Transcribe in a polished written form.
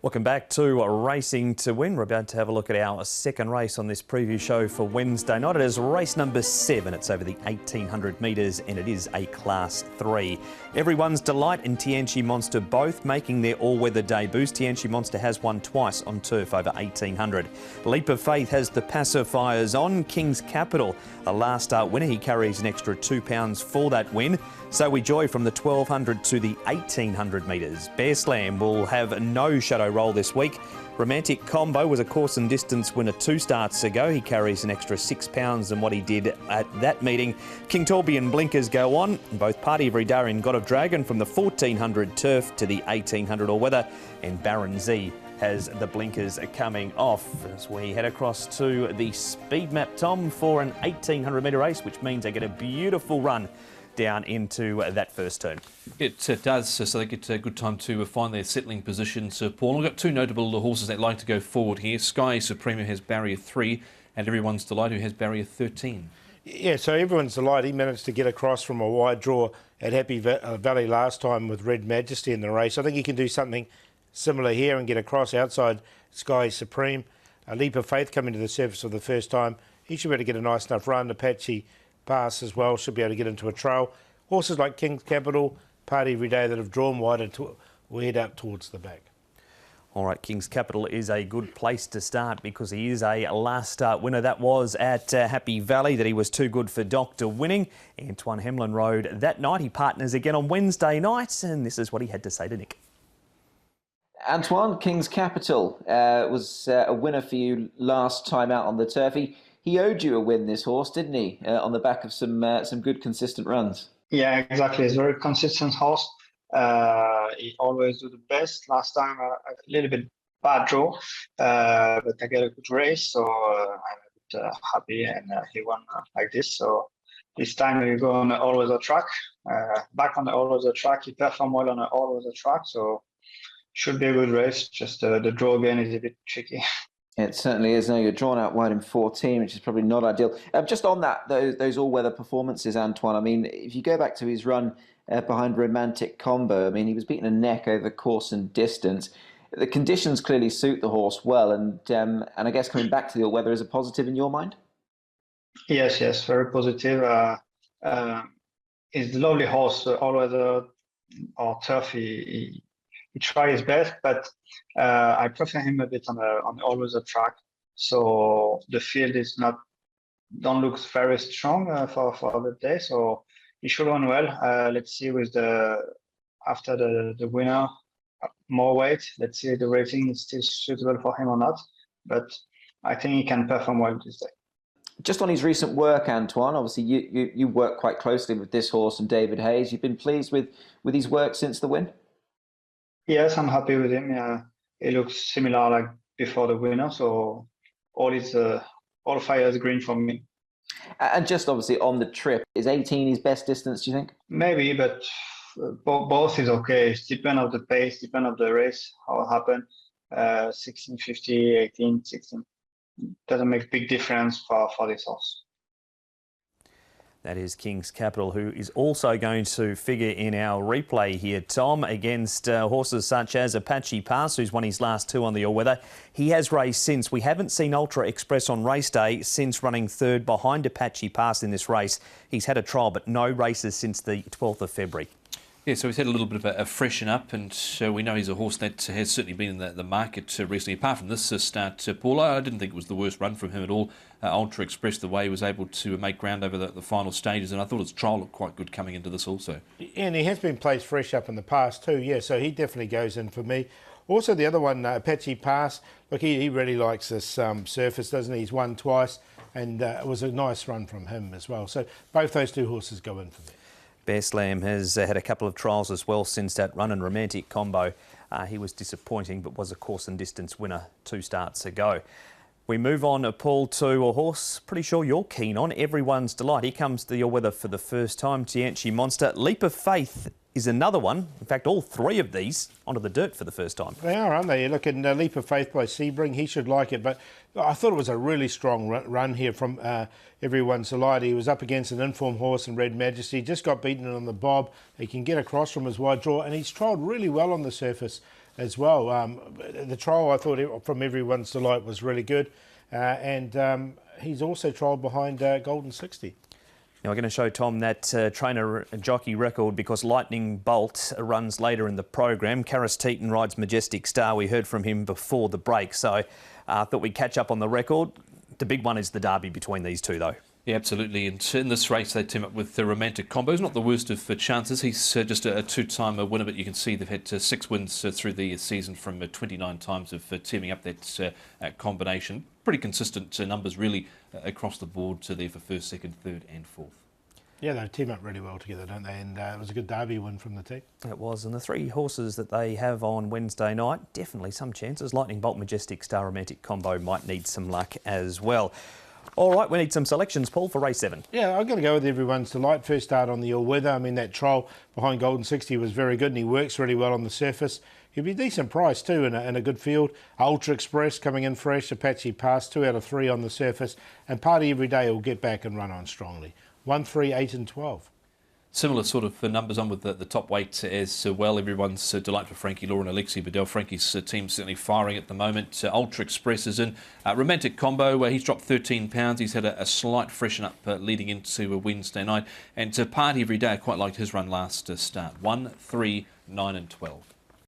Welcome back to Racing to Win. We're about to have a look at our second race on this preview show for Wednesday night. It is race number 7. It's over the 1800 metres and it is a Class 3. Everyone's Delight and Tianchi Monster both making their all-weather debuts. Tianchi Monster has won twice on turf over 1800. Leap of Faith has the pacifiers on. King's Capital, a last start winner. He carries an extra £2 for that win. So we joy from the 1200 to the 1800 metres. Bear Slam will have no shadow roll this week. Romantic Combo was a course and distance winner 2 starts ago. He carries an extra £6 than what he did at that meeting. King Torby and Blinkers go on. Both Party of Redar and God of Dragon from the 1400 turf to the 1800 all-weather. And Baron Z has the blinkers coming off as we head across to the speed map, Tom, for an 1800 metre race, which means they get a beautiful run down into that first turn. It does, so they get a good time to find their settling positions. Paul, we've got 2 notable horses that like to go forward here. Sky Supreme, who has barrier 3, and Everyone's Delight, who has barrier 13. Yeah, so Everyone's Delight, he managed to get across from a wide draw at Happy Valley last time with Red Majesty in the race. I think he can do something similar here and get across outside Sky Supreme. A Leap of Faith coming to the surface for the first time. He should be able to get a nice enough run. Apache Pass as well, should be able to get into a trail. Horses like King's Capital, Party Every Day that have drawn wide and will head out towards the back. All right, King's Capital is a good place to start because he is a last start winner. That was at Happy Valley that he was too good for Doctor winning. Antoine Hemlin rode that night. He partners again on Wednesday night, and this is what he had to say to Nick. Antoine, King's Capital was a winner for you last time out on the turf. He owed you a win, this horse, didn't he? On the back of some good, consistent runs. Yeah, exactly. He's a very consistent horse. He always do the best. Last time, a little bit bad draw, but I get a good race, so I'm a bit happy, and he won like this. So this time we go on the all-weather track. Back on the all-weather track, he performed well on the all-weather track, so should be a good race. Just the draw again is a bit tricky. It certainly is. Now you're drawn out wide in 14, which is probably not ideal. Just on that, those all-weather performances, Antoine, I mean, if you go back to his run behind Romantic Combo, I mean, he was beaten a neck over course and distance. The conditions clearly suit the horse well, and I guess coming back to the all-weather is a positive in your mind? Yes, very positive. He's a lovely horse, all-weather or turf. He tried his best, but I prefer him a bit on the all-weather track. So the field don't look very strong for the day. So he should run well. Let's see with after the winner, more weight. Let's see if the rating is still suitable for him or not. But I think he can perform well this day. Just on his recent work, Antoine, obviously you work quite closely with this horse and David Hayes. You've been pleased with his work since the win? Yes, I'm happy with him. It looks similar like before the winner, so all fire is green for me. And just obviously on the trip, is 18 his best distance, do you think? Maybe, but both is okay. It depends on the pace, depends on the race, how it happened. 16:50, 18, 16. Doesn't make a big difference for this horse. That is King's Capital, who is also going to figure in our replay here, Tom, against horses such as Apache Pass, who's won his last 2 on the all-weather. He has raced since. We haven't seen Ultra Express on race day since running 3rd behind Apache Pass in this race. He's had a trial, but no races since the 12th of February. Yeah, so he's had a little bit of a freshen up, and we know he's a horse that has certainly been in the market recently. Apart from this start, Paul, I didn't think it was the worst run from him at all. Ultra Express, the way he was able to make ground over the final stages, and I thought his trial looked quite good coming into this also. And he has been placed fresh up in the past too, yeah, so he definitely goes in for me. Also the other one, Apache Pass, look, he really likes this surface, doesn't he? He's won twice, and it was a nice run from him as well. So both those 2 horses go in for me. Bear Slam has had a couple of trials as well since that run, and Romantic Combo. He was disappointing, but was a course and distance winner 2 starts ago. We move on, Paul, to a horse pretty sure you're keen on, Everyone's Delight. He comes to the all-weather for the first time, Tianchi Monster. Leap of Faith is another one. In fact, all 3 of these onto the dirt for the first time. They are, aren't they? You look at Leap of Faith by Sebring. He should like it, but I thought it was a really strong run here from Everyone's Delight. He was up against an informed horse in Red Majesty, just got beaten on the bob. He can get across from his wide draw, and he's trialled really well on the surface as well. The trial, I thought, from everyone's delight, was really good. And he's also trialled behind Golden 60. Now we're going to show Tom that trainer jockey record because Lightning Bolt runs later in the program. Karis Teaton rides Majestic Star. We heard from him before the break, so I thought we'd catch up on the record. The big one is the derby between these two, though. Yeah, absolutely. And in this race, they team up with the Romantic Combo. He's not the worst of chances. He's just a two-time winner, but you can see they've had 6 wins through the season from 29 times of teaming up that combination. Pretty consistent numbers, really, across the board there for first, second, third and fourth. Yeah, they team up really well together, don't they? And it was a good derby win from the team. It was, and the 3 horses that they have on Wednesday night, definitely some chances. Lightning Bolt, Majestic Star, Romantic Combo might need some luck as well. All right, we need some selections, Paul, for race 7. Yeah, I'm going to go with everyone's delight. First start on the all-weather. I mean, that trial behind Golden 60 was very good, and he works really well on the surface. He'll be a decent price too in a good field. Ultra Express coming in fresh. Apache Pass, 2 out of 3 on the surface. And Party Every Day will get back and run on strongly. 1, 3, 8 and 12. Similar sort of numbers on with the top weight as well. Everyone's delight for Frankie Law and Alexi Bedell. Frankie's team certainly firing at the moment. Ultra Express is in. Romantic Combo, where he's dropped 13 pounds. He's had a slight freshen up leading into a Wednesday night. And Party Every Day, I quite liked his run last start. 1, 3, 9 and 12.